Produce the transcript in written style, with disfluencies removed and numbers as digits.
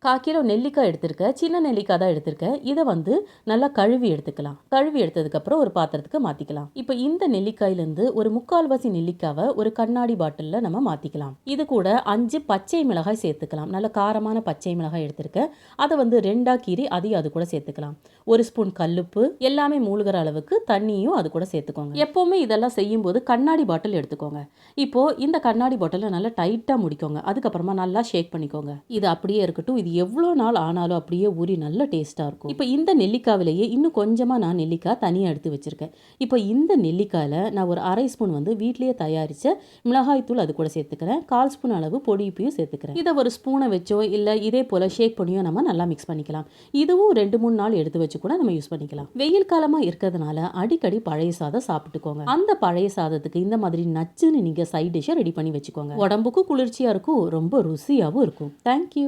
1/4 kilo நெல்லிக்காய் எடுத்திருக்கேன். சின்ன நெல்லிக்காய் தான் எடுத்திருக்கேன். இதை வந்து நல்லா கழுவி எடுத்துக்கலாம். கழுவி எடுத்ததுக்கப்புறம் ஒரு பாத்திரத்துக்கு மாற்றிக்கலாம். இப்போ இந்த நெல்லிக்காயிலேருந்து ஒரு 3/4 நெல்லிக்காவை ஒரு கண்ணாடி பாட்டிலில் நம்ம மாற்றிக்கலாம். இது கூட 5 பச்சை மிளகாய் சேர்த்துக்கலாம். நல்ல காரமான பச்சை மிளகாய் எடுத்திருக்கேன். அதை வந்து 2ஆக கீறி அதையும் அது கூட சேர்த்துக்கலாம். 1 ஸ்பூன் கல்லுப்பு, எல்லாமே மூழ்கிற அளவுக்கு தண்ணியும் அது கூட சேர்த்துக்கோங்க. எப்போவுமே இதெல்லாம் செய்யும்போது கண்ணாடி பாட்டில் எடுத்துக்கோங்க. இப்போது இந்த கண்ணாடி பாட்டிலை நல்லா டைட்டாக முடிக்கோங்க. அதுக்கப்புறமா நல்லா ஷேக் பண்ணிக்கோங்க. இது அப்படியே இருக்கட்டும். இது எவ்வளோ நாள் ஆனாலும் அப்படியே ஊறி நல்ல டேஸ்ட்டாக இருக்கும். இப்போ இந்த நெல்லிக்காவிலேயே இன்னும் கொஞ்சமாக நான் நெல்லிக்காய் தனியாக எடுத்து வச்சுருக்கேன். இப்போ இந்த நெல்லிக்காயில் நான் ஒரு 1/2 ஸ்பூன் வந்து வீட்லேயே தயாரித்த மிளகாய் தூள் அது கூட சேர்த்துக்கிறேன். 1/4 ஸ்பூன் அளவு பொடி உப்பையும் சேர்த்துக்கிறேன். இதை ஒரு ஸ்பூனை வச்சோ இல்லை இதே போல் ஷேக் பண்ணியோ நம்ம நல்லா மிக்ஸ் பண்ணிக்கலாம். இதுவும் 2-3 நாள் எடுத்து வச்சு கூட நம்ம யூஸ் பண்ணிக்கலாம். வெயில் காலமாக இருக்கிறதுனால அடிக்கடி பழைய சாதம் சாப்பிட்டுக்கோங்க. அந்த பழைய சாதத்துக்கு இந்த மாதிரி நச்சுன்னு நீங்கள் சைட் டிஷ்ஷை ரெடி பண்ணி வச்சுக்கோங்க. உடம்புக்கும் குளிர்ச்சியாக இருக்கும், ரொம்ப ருசியாகவும் இருக்கும். தேங்க்யூ.